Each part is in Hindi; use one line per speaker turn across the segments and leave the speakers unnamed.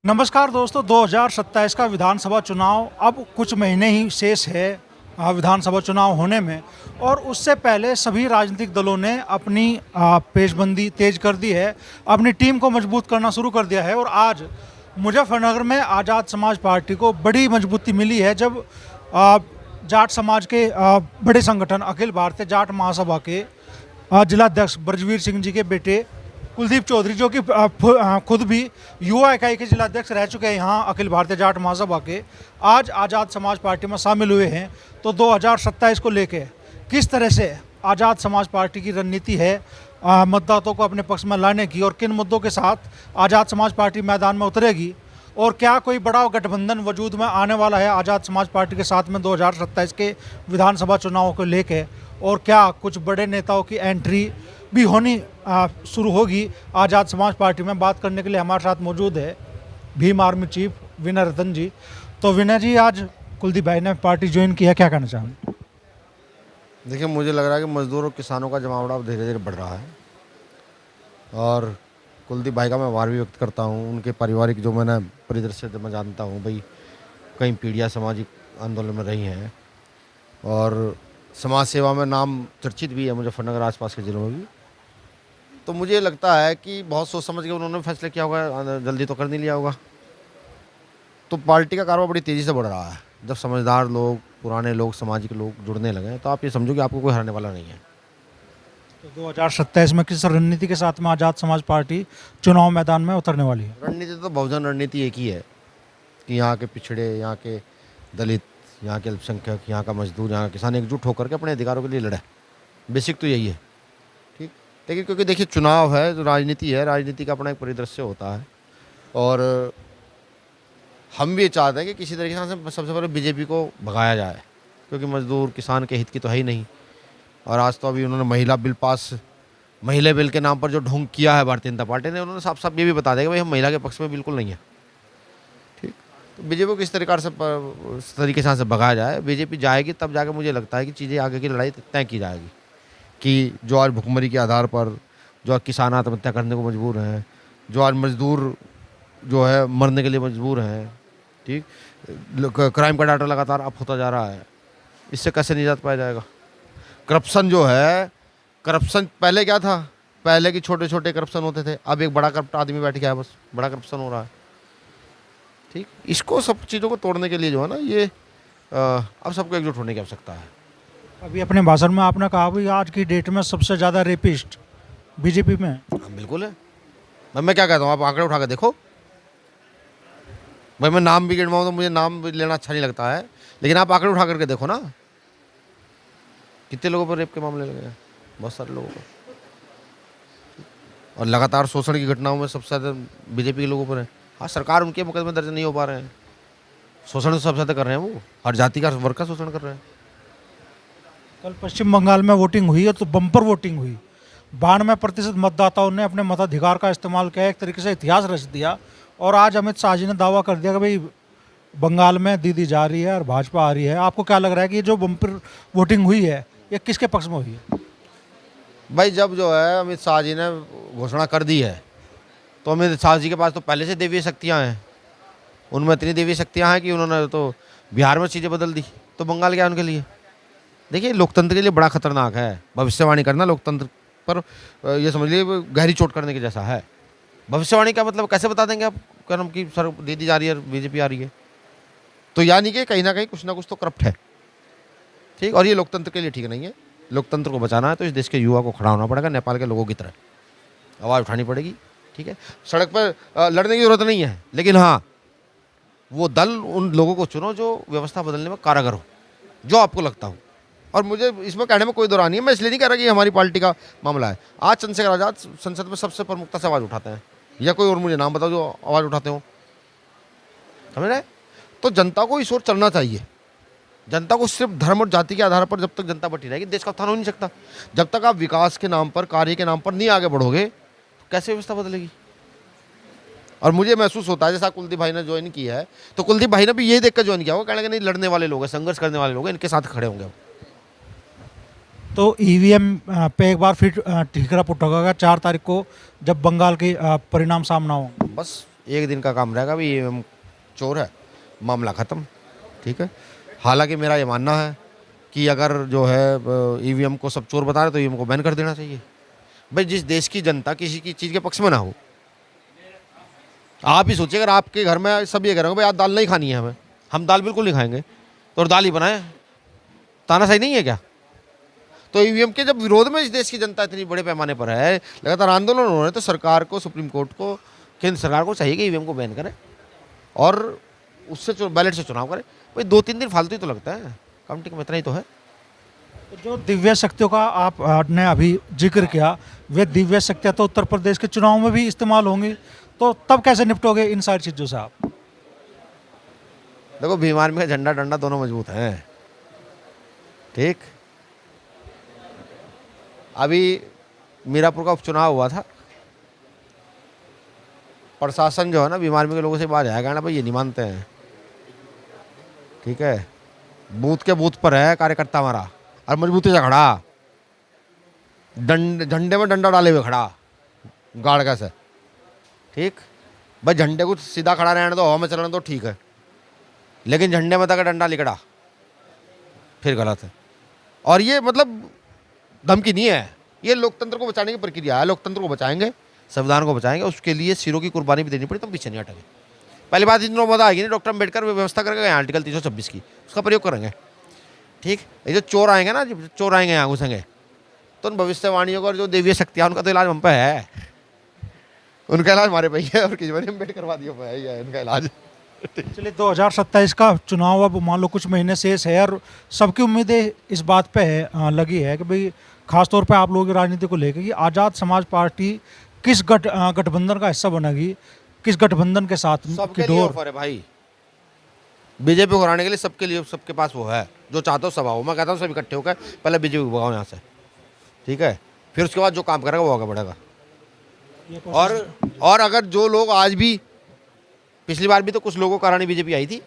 नमस्कार दोस्तों, 2027 का विधानसभा चुनाव अब कुछ महीने ही शेष है विधानसभा चुनाव होने में। और उससे पहले सभी राजनीतिक दलों ने अपनी पेशबंदी तेज कर दी है, अपनी टीम को मजबूत करना शुरू कर दिया है। और आज मुजफ्फरनगर में आज़ाद समाज पार्टी को बड़ी मजबूती मिली है जब जाट समाज के बड़े संगठन अखिल भारतीय जाट महासभा के जिलाध्यक्ष ब्रजवीर सिंह जी के बेटे कुलदीप चौधरी, जो कि खुद भी युवा इकाई के जिलाध्यक्ष रह चुके हैं यहाँ अखिल भारतीय जाट महासभा के, आज आज़ाद समाज पार्टी में शामिल हुए हैं। तो 2027 को लेके किस तरह से आज़ाद समाज पार्टी की रणनीति है मतदाताओं को अपने पक्ष में लाने की, और किन मुद्दों के साथ आज़ाद समाज पार्टी मैदान में उतरेगी, और क्या कोई बड़ा गठबंधन वजूद में आने वाला है आज़ाद समाज पार्टी के साथ में 2027 के विधानसभा चुनावों को लेके, और क्या कुछ बड़े नेताओं की एंट्री भी होनी शुरू होगी आज़ाद समाज पार्टी में। बात करने के लिए हमारे साथ मौजूद है भीम आर्मी चीफ विनय रतन जी। तो विनय जी, आज कुलदीप भाई ने पार्टी ज्वाइन की है, क्या कहना चाहेंगे?
देखिए, मुझे लग रहा है कि मजदूर और किसानों का जमावड़ा अब धीरे धीरे बढ़ रहा है, और कुलदीप भाई का मैं आभार भी व्यक्त करता हूँ। उनके पारिवारिक जो मैंने परिदृश्य मैं जानता हूँ, भाई कई पीढ़ियाँ सामाजिक आंदोलन में रही हैं और समाज सेवा में नाम चर्चित भी है मुजफ्फरनगर आसपास के जिलों में भी। तो मुझे लगता है कि बहुत सोच समझ के उन्होंने फैसला किया होगा, जल्दी तो कर नहीं लिया होगा। तो पार्टी का कारोबार बड़ी तेज़ी से बढ़ रहा है। जब समझदार लोग, पुराने लोग, सामाजिक लोग जुड़ने लगे तो आप ये समझो कि आपको कोई हराने वाला नहीं है।
तो 2027 में किस रणनीति के साथ में आज़ाद समाज पार्टी चुनाव मैदान में उतरने वाली है?
रणनीति तो बहुजन रणनीति एक ही है कि यहाँ के पिछड़े, यहाँ के दलित, यहाँ के अल्पसंख्यक, यहाँ का मजदूर, यहाँ का किसान एकजुट होकर के अपने अधिकारों के लिए लड़े। बेसिक तो यही है, ठीक। लेकिन क्योंकि देखिए, चुनाव है, जो राजनीति है, राजनीति का अपना एक परिदृश्य होता है, और हम भी ये चाहते हैं कि किसी तरीके से सबसे पहले बीजेपी को भगाया जाए, क्योंकि मजदूर किसान के हित की तो है ही नहीं। और आज तो अभी उन्होंने महिला बिल के नाम पर जो ढोंग किया है भारतीय जनता पार्टी ने, उन्होंने साफ साफ ये भी बता दिया कि भाई हम महिला के पक्ष में बिल्कुल नहीं है, ठीक। तो बीजेपी को किस तरीके से भगाया जाए। बीजेपी जाएगी तब जाकर मुझे लगता है कि चीज़ें आगे की लड़ाई तय की जाएगी, कि जो आज भुखमरी के आधार पर जो आज किसान आत्महत्या करने को मजबूर हैं, जो आज मजदूर जो है मरने के लिए मजबूर हैं, ठीक। क्राइम का डाटा लगातार अप होता जा रहा है, इससे कैसे निजात पाया जाएगा। करप्शन जो है, करप्शन पहले क्या था, पहले की छोटे छोटे करप्शन होते थे, अब एक बड़ा करप्ट आदमी बैठ गया है, बस बड़ा करप्शन हो रहा है, ठीक। इसको सब चीज़ों को तोड़ने के लिए जो है ना, ये अब सबको एकजुट होने की आवश्यकता है।
अभी अपने भाषण में आपने कहा भाई आज की डेट में सबसे ज़्यादा रेपिस्ट बीजेपी में।
हाँ, बिल्कुल है। मैं क्या कहता हूँ, आप आंकड़े उठा के देखो भाई। मैं नाम भी गिनवाऊँ तो मुझे नाम भी लेना अच्छा नहीं लगता है, लेकिन आप आंकड़े उठा करके देखो ना, कितने लोगों पर रेप के मामले लगे हैं, बहुत सारे लोगों पर। और लगातार शोषण की घटनाओं में सबसे ज़्यादा बीजेपी के लोगों पर है। हाँ, सरकार उनके मुकदमे दर्ज नहीं हो पा रहे हैं, शोषण तो सबसे ज़्यादा कर रहे हैं, वो हर जाति का वर्ग का शोषण कर रहे हैं।
कल पश्चिम बंगाल में वोटिंग हुई है, तो बम्पर वोटिंग हुई। 92% मतदाताओं ने अपने मताधिकार का इस्तेमाल किया, एक तरीके से इतिहास रच दिया। और आज अमित शाह जी ने दावा कर दिया कि भाई बंगाल में दीदी जा रही है और भाजपा आ रही है। आपको क्या लग रहा है कि ये जो बम्पर वोटिंग हुई है, ये किसके पक्ष में हुई है?
भाई, जब जो है अमित शाह जी ने घोषणा कर दी है, तो अमित शाह जी के पास तो पहले से दैवीय शक्तियाँ हैं। उनमें इतनी दैवीय शक्तियाँ हैं कि उन्होंने तो बिहार में चीज़ें बदल दी, तो बंगाल क्या उनके लिए। देखिए, लोकतंत्र के लिए बड़ा खतरनाक है भविष्यवाणी करना। लोकतंत्र पर यह समझ लीजिए गहरी चोट करने के जैसा है। भविष्यवाणी का मतलब कैसे बता देंगे आप कर्म की सर दीदी जा रही है, बीजेपी आ रही है, तो यानी कि कहीं ना कहीं कुछ ना कुछ तो करप्ट है, ठीक। और ये लोकतंत्र के लिए ठीक नहीं है। लोकतंत्र को बचाना है तो इस देश के युवा को खड़ा होना पड़ेगा, नेपाल के लोगों की तरह आवाज़ उठानी पड़ेगी, ठीक है। सड़क पर लड़ने की जरूरत नहीं है, लेकिन हाँ, वो दल उन लोगों को चुनो जो व्यवस्था बदलने में कारगर हो, जो आपको लगता हो। और मुझे इसमें कहने में कोई दौरान नहीं है, मैं इसलिए नहीं कह रहा कि हमारी पार्टी का मामला है। आज चंद्रशेखर आज़ाद संसद में सबसे प्रमुखता से आवाज़ उठाते हैं, या कोई और मुझे नाम बताओ जो आवाज़ उठाते हो, समझ रहे। तो जनता को इस ओर चलना चाहिए। जनता को सिर्फ धर्म और जाति के आधार पर जब तक जनता बटी रहेगी, देश का उत्थान हो नहीं सकता। जब तक आप विकास के नाम पर, कार्य के नाम पर नहीं आगे बढ़ोगे, तो कैसे व्यवस्था बदलेगी। और मुझे महसूस होता है जैसा कुलदीप भाई ने ज्वाइन किया है, तो कुलदीप भाई ने भी यही देखकर ज्वाइन किया होगा, कहने नहीं, लड़ने वाले लोग हैं, संघर्ष करने वाले लोग हैं, इनके साथ खड़े होंगे।
तो ईवीएम पे एक बार फिर ठीकरा पुट होगा 4 तारीख को, जब बंगाल के परिणाम सामना हो।
बस एक दिन का काम रहेगा, भी ईवीएम चोर है, मामला ख़त्म। ठीक है, हालांकि मेरा ये मानना है कि अगर जो है ईवीएम को सब चोर बता रहे तो ईवीएम को बैन कर देना चाहिए। भाई जिस देश की जनता किसी की चीज़ के पक्ष में ना हो, आप ही सोचिए अगर आपके घर में सब ये करेंगे भाई आज दाल नहीं खानी है हमें, हम दाल बिल्कुल नहीं खाएंगे, तो और दाल ही बनाए, ताना सही नहीं है क्या? तो ईवीएम के जब विरोध में इस देश की जनता इतनी बड़े पैमाने पर है, लगातार आंदोलन हो रहे हैं, तो सरकार को, सुप्रीम कोर्ट को, केंद्र सरकार को चाहिए कि ईवीएम को बैन करें और उससे बैलेट से चुनाव करें। भाई 2-3 दिन फालतू ही तो लगता है, काउंटिंग में इतना ही तो है।
तो जो दिव्य शक्तियों का आपने अभी जिक्र किया, वे दिव्य शक्तियाँ तो उत्तर प्रदेश के चुनाव में भी इस्तेमाल होंगी, तो तब कैसे निपटोगे इन सारी चीज़ों से आप?
देखो बीमार में झंडा डंडा दोनों मजबूत हैं। ठीक, अभी मीरापुर का उपचुनाव हुआ था, प्रशासन जो है ना बीमार में के लोगों से बाहर आएगा ना, भाई ये नहीं मानते हैं। ठीक है, बूथ के बूथ पर है कार्यकर्ता हमारा और मजबूती से खड़ा, झंडे में डंडा डाले हुए खड़ा गाड़ का से। ठीक, भाई झंडे को सीधा खड़ा रहने दो, हवा में चलने दो, ठीक है, लेकिन झंडे में तक डंडा लिकड़ा फिर गलत है। और ये मतलब धमकी नहीं है, ये लोकतंत्र को बचाने की प्रक्रिया है। लोकतंत्र को बचाएंगे, संविधान को बचाएंगे, उसके लिए सिरों की कुर्बानी भी देनी पड़ी, तो पीछे नहीं हटेंगे। पहली बात इन मजा आएगी नहीं, डॉक्टर अम्बेडकर व्यवस्था करके आर्टिकल 326 की, उसका प्रयोग करेंगे। ठीक, ये जो चोर आएंगे ना, जब चोर आएंगे यहाँ घुसेंगे, तो उन भविष्यवाणियों को और जो देवीय शक्तियाँ, उनका तो इलाज हम पे है, उनका इलाज हमारे पे ही है, और किसी ने अम्बेडकरवादियों पे है उनका इलाज।
चलिए 2027 का चुनाव अब मान लो कुछ महीने शेष है, और सबकी उम्मीदें इस बात पे है लगी है कि भाई खासतौर पे आप लोगों की राजनीति को लेकर कि आज़ाद समाज पार्टी किस गठबंधन का हिस्सा बनेगी, किस गठबंधन के साथ
सबके
की
लिए
डोर?
ऑफर है भाई, बीजेपी को हराने के लिए सबके लिए, सबके पास वो है, जो चाहते हो सब आओ। मैं कहता हूँ सब इकट्ठे होकर पहले बीजेपी को भगाओ यहाँ से। ठीक है, फिर उसके बाद जो काम करेगा वो आगे बढ़ेगा। और अगर जो लोग आज भी, पिछली बार भी तो कुछ लोगों के कारण ही बीजेपी आई थी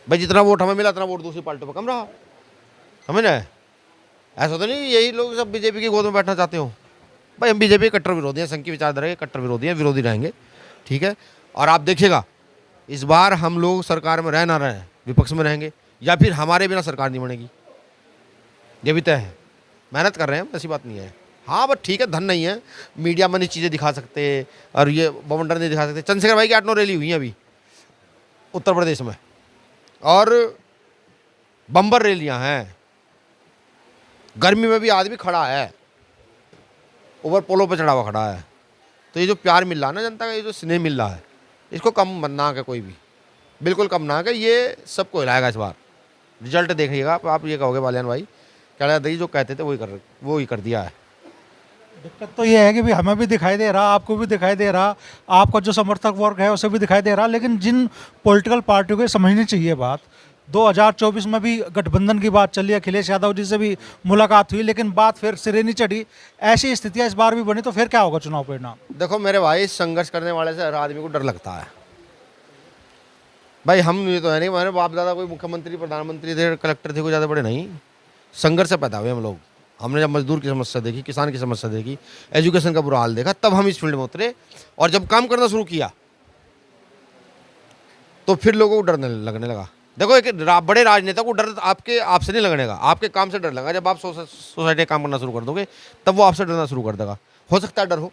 भाई, जितना वोट हमें मिला उतना वोट दूसरी पार्टी पर कम रहा, समझ रहे? ऐसा तो नहीं यही लोग सब बीजेपी की गोद में बैठना चाहते हो। भाई हम बीजेपी के कट्टर विरोधी हैं, संघ की विचारधारा के कट्टर विरोधी हैं, विरोधी रहेंगे। ठीक है, और आप देखिएगा इस बार हम लोग सरकार में रह ना रहे, विपक्ष में रहेंगे, या फिर हमारे बिना सरकार नहीं बनेगी, ये भी तय है। मेहनत कर रहे हैं, ऐसी बात नहीं है। हाँ बस ठीक है, धन नहीं है, मीडिया में नहीं चीज़ें दिखा सकते, और ये बवंडर नहीं दिखा सकते। चंद्रशेखर भाई की 8-9 रैली हुई हैं अभी उत्तर प्रदेश में, और बम्बर रैलियाँ हैं। गर्मी में भी आदमी खड़ा है, ऊपर पोलो पे चढ़ा हुआ खड़ा है। तो ये जो प्यार मिल रहा है ना जनता का, ये जो स्नेह मिल रहा है, इसको कम ना के कोई भी, बिल्कुल कम ना के, ये सबको हिलाएगा इस बार। रिजल्ट देखिएगा आप ये कहोगे बालियान भाई क्या दी जो कहते थे वही कर दिया है।
दिक्कत तो ये है कि भाई हमें भी दिखाई दे रहा, आपको भी दिखाई दे रहा, आपका जो समर्थक वर्ग है उसे भी दिखाई दे रहा, लेकिन जिन पॉलिटिकल पार्टियों को समझनी चाहिए बात, 2024 में भी गठबंधन की बात चली, अखिलेश यादव जी से भी मुलाकात हुई, लेकिन बात फिर सिरे नहीं चढ़ी। ऐसी स्थितियाँ इस बार भी बनी, तो फिर क्या होगा चुनाव परिणाम?
देखो मेरे भाई, संघर्ष करने वाले से हर आदमी को डर लगता है भाई। हम ये तो है नहीं, हमारे बाप दादा कोई मुख्यमंत्री, प्रधानमंत्री थे, कलेक्टर थे, कोई ज़्यादा बड़े नहीं। संघर्ष से पैदा हुए हम लोग। हमने जब मजदूर की समस्या देखी, किसान की समस्या देखी, एजुकेशन का बुरा हाल देखा, तब हम इस फील्ड में उतरे, और जब काम करना शुरू किया तो फिर लोगों को डरने लगने लगा। देखो एक बड़े राजनेता को डर आपसे नहीं लगने का, आपके काम से डर लगा। जब आप सोसाइटी काम करना शुरू कर दोगे तब वो आपसे डरना शुरू कर देगा। हो सकता है डर हो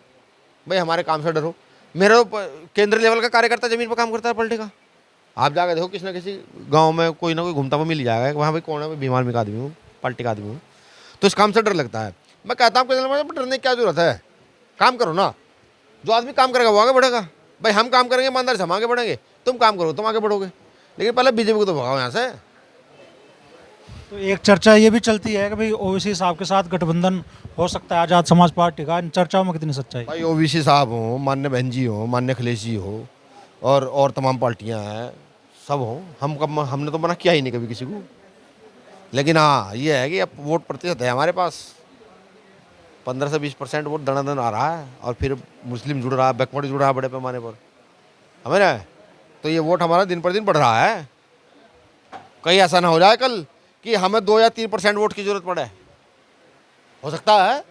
भाई, हमारे काम से डर हो। मेरा केंद्र लेवल का कार्यकर्ता जमीन पर काम करता है, पलटेगा। आप जाकर देखो किसी न किसी गांव में कोई ना कोई घूमता हुआ मिल जाएगा, वहाँ भाई कौन है, बीमार में का आदमी हूँ, पार्टी का आदमी हूँ। तो इस काम से डर लगता है। मैं कहता हूँ डरने की क्या जरूरत है, काम करो ना। जो आदमी काम करेगा वो आगे बढ़ेगा। भाई हम काम करेंगे ईमानदारी से, हम आगे बढ़ेंगे। तुम काम करो, तुम आगे बढ़ोगे, लेकिन पहले बीजेपी को तो भगाओ यहाँ से।
तो एक चर्चा ये भी चलती है कि भाई ओवैसी साहब के साथ गठबंधन हो सकता है आज़ाद समाज पार्टी का। इन चर्चाओं में कितनी सच्चाई?
भाई ओवैसी साहब हो, मान्य बहन जी हो, मान्य अखिलेश जी हो, और तमाम पार्टियाँ हैं, सब हो। हमने तो मना किया ही नहीं कभी किसी को। लेकिन हाँ ये है कि अब वोट प्रतिशत है हमारे पास, 15 से 20% वोट दनादन आ रहा है, और फिर मुस्लिम जुड़ रहा है, बैकवर्ड जुड़ रहा है बड़े पैमाने पर, हमें ना। तो ये वोट हमारा दिन पर दिन बढ़ रहा है। कहीं ऐसा ना हो जाए कल कि हमें 2 या 3% वोट की जरूरत पड़े। हो सकता है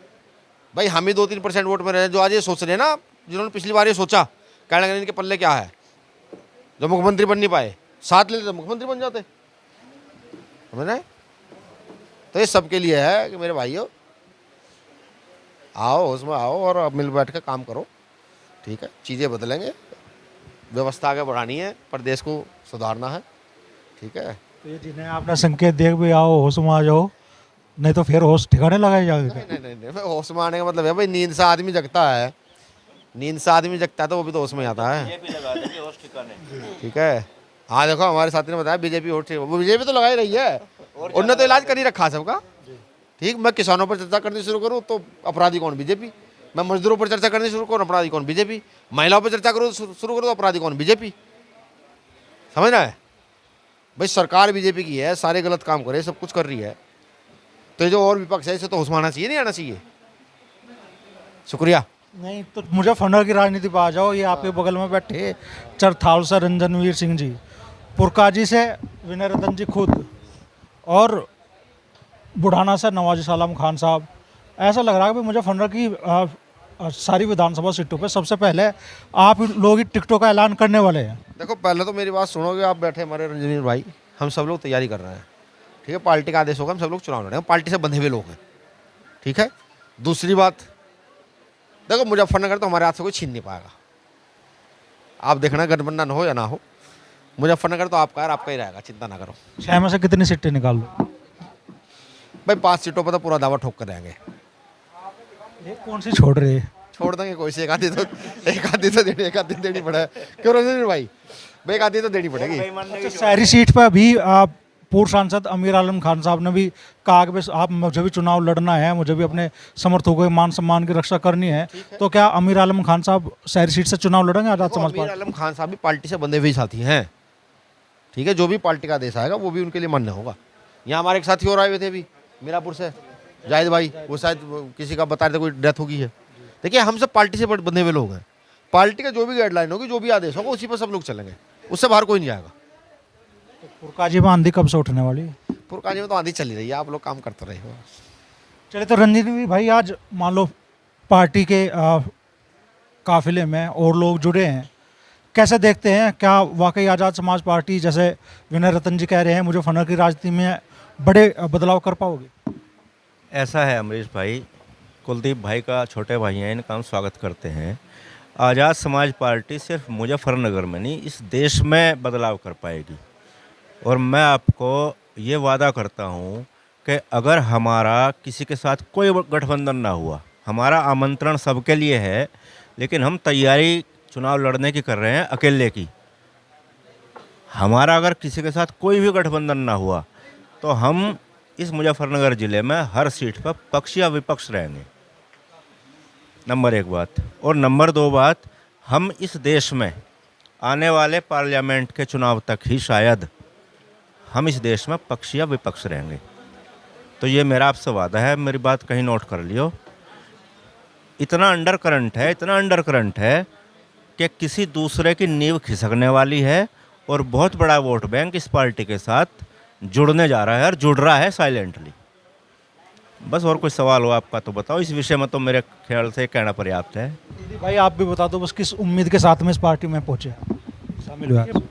भाई हम ही 2-3% वोट में रहे। जो आज ये सोच रहे हैं ना, जिन्होंने पिछली बार ये सोचा कहने लगे इनके पल्ले क्या है, जो मुख्यमंत्री बन नहीं पाए, साथ ले लेते तो मुख्यमंत्री बन जाते, समझ रहे? तो ये सबके लिए है कि मेरे भाइयों आओ, उसमें आओ और अब मिल बैठ कर काम करो, ठीक है? चीज़ें बदलेंगे, व्यवस्था आगे बढ़ानी है, प्रदेश को सुधारना है, ठीक है?
तो ये जिन्हें आपने संकेत देख भी आओ होश में आ जाओ, नहीं तो फिर होश ठिकाने लगाए जाएगा।
नहीं, होश में आने का मतलब है भाई, नींद से आदमी जगता है, नींद से आदमी जगता है तो वो भी तो होश में आता है, ठीक है? हाँ देखो हमारे साथी ने बताया बीजेपी होश, वो बीजेपी तो लगा ही रही है, उन्होंने तो इलाज कर ही रखा सबका, ठीक? मैं किसानों पर चर्चा करनी शुरू करूँ तो अपराधी कौन, बीजेपी। मैं मजदूरों पर चर्चा करनी शुरू करूँ, अपराधी कौन, बीजेपी। महिलाओं पर चर्चा करूँ शुरू करूँ तो अपराधी कौन, बीजेपी। समझ रहा है भाई, सरकार बीजेपी की है, सारे गलत काम करे, सब कुछ कर रही है, तो ये जो और विपक्ष है इसे तो होश में आना चाहिए, नहीं आना चाहिए? शुक्रिया।
नहीं तो मुजफ्फरनगर की राजनीति पर आ जाओ। ये आपके बगल में बैठे चरथाल से रंजनवीर सिंह जी, पुरकाजी से विनय रतन जी खुद, और बुढ़ाना से नवाज आलम खान साहब। ऐसा लग रहा है कि मुजफ्फरनगर की सारी विधानसभा सीटों पे सबसे पहले आप लोग ही टिकटों का ऐलान करने वाले हैं।
देखो पहले तो मेरी बात सुनोगे, आप बैठे हमारे रंजनीर भाई, हम सब लोग तैयारी कर रहे हैं, ठीक है? पार्टी का आदेश होगा, हम सब लोग चुनाव लड़ेंगे, पार्टी से बंधे हुए लोग हैं, ठीक है? दूसरी बात, देखो मुजफ्फरनगर तो हमारे हाथ से कोई छीन नहीं पाएगा। आप देखना गठबंधन हो या ना हो, मुजफ्फरनगर तो आपका है, आपका ही रहेगा, चिंता ना करो।
6 में से कितनी सीटें निकाल लो
भाई 5 सीटों पर तो पूरा दावा ठोक कर रहेंगे।
एक कौन सी छोड़ रहे हैं?
छोड़ देंगे कोई सी, एक आधी तो देनी पड़े, क्यों रंजनीर भाई? एक आधी तो देनी पड़ेगी।
अच्छा, शहरी सीट पर भी पूर्व सांसद अमीर आलम खान साहब ने भी कहा कि आप मुझे भी चुनाव लड़ना है, मुझे भी अपने समर्थकों के मान सम्मान की रक्षा करनी है, तो क्या अमीर आलम खान साहब शहरी सीट से चुनाव लड़ेंगे आजाद समाज
अमीर
पार्टी?
आलम खान साहब भी पार्टी से बंधे हुए साथी हैं, ठीक है? जो भी पार्टी का आदेश आएगा वो भी उनके लिए मान्य होगा। यहाँ हमारे एक साथी और आए हुए थे अभी मीरापुर से, जाहिद भाई, वो शायद किसी का बता रहे थे कोई डेथ हो गई है। देखिए हम सब पार्टी से बंधे हुए लोग हैं, पार्टी का जो भी गाइडलाइन होगी, जो भी आदेश होगा, उसी पर सब लोग चलेंगे, उससे बाहर कोई नहीं आएगा।
पुरकाजी में आंधी कब से उठने वाली है?
पुरकाजी में तो आंधी चली रही है, आप लोग काम करते रहे हो।
चलिए, तो रंजीत भाई आज मान लो पार्टी के काफिले में और लोग जुड़े हैं, कैसे देखते हैं? क्या वाकई आज़ाद समाज पार्टी, जैसे विनय रतन जी कह रहे हैं, मुजफ्फरनगर की राजनीति में बड़े बदलाव कर पाओगे?
ऐसा है अमरीश भाई, कुलदीप भाई का छोटे भाई हैं, इनका हम स्वागत करते हैं। आज़ाद समाज पार्टी सिर्फ मुजफ्फरनगर में नहीं, इस देश में बदलाव कर पाएगी। और मैं आपको ये वादा करता हूँ कि अगर हमारा किसी के साथ कोई गठबंधन ना हुआ, हमारा आमंत्रण सबके लिए है, लेकिन हम तैयारी चुनाव लड़ने की कर रहे हैं अकेले की। हमारा अगर किसी के साथ कोई भी गठबंधन ना हुआ तो हम इस मुजफ्फरनगर ज़िले में हर सीट पर पक्ष या विपक्ष रहेंगे, नंबर 1 बात। और नंबर 2 बात, हम इस देश में आने वाले पार्लियामेंट के चुनाव तक ही शायद हम इस देश में पक्ष या विपक्ष रहेंगे। तो ये मेरा आपसे वादा है, मेरी बात कहीं नोट कर लियो। इतना अंडर करंट है कि किसी दूसरे की नींव खिसकने वाली है, और बहुत बड़ा वोट बैंक इस पार्टी के साथ जुड़ने जा रहा है और जुड़ रहा है साइलेंटली। बस और कोई सवाल हो आपका तो बताओ, इस विषय में तो मेरे ख्याल से कहना पर्याप्त है।
भाई आप भी बता दो, बस किस उम्मीद के साथ में इस पार्टी में पहुंचे, शामिल हुए?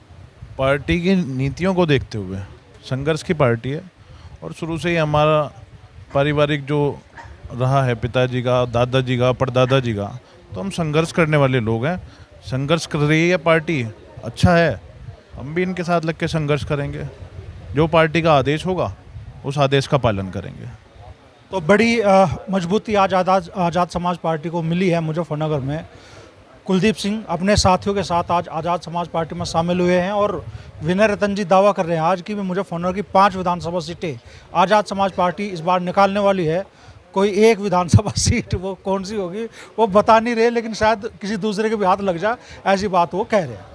पार्टी की नीतियों को देखते हुए संघर्ष की पार्टी है, और शुरू से ही हमारा पारिवारिक जो रहा है, पिताजी का, दादाजी का, परदादा जी का, तो हम संघर्ष करने वाले लोग हैं। संघर्ष कर रही है पार्टी, अच्छा है, हम भी इनके साथ लग के संघर्ष करेंगे। जो पार्टी का आदेश होगा उस आदेश का पालन करेंगे।
तो बड़ी मजबूती आज आज़ाद समाज पार्टी को मिली है मुजफ्फरनगर में। कुलदीप सिंह अपने साथियों के साथ आज आज़ाद समाज पार्टी में शामिल हुए हैं, और विनय रतन जी दावा कर रहे हैं आज की भी मुजफ्फरनगर की 5 विधानसभा सीटें आज़ाद समाज पार्टी इस बार निकालने वाली है। कोई एक विधानसभा सीट वो कौन सी होगी वो बता नहीं रहे, लेकिन शायद किसी दूसरे के भी हाथ लग जाए, ऐसी बात वो कह रहे हैं।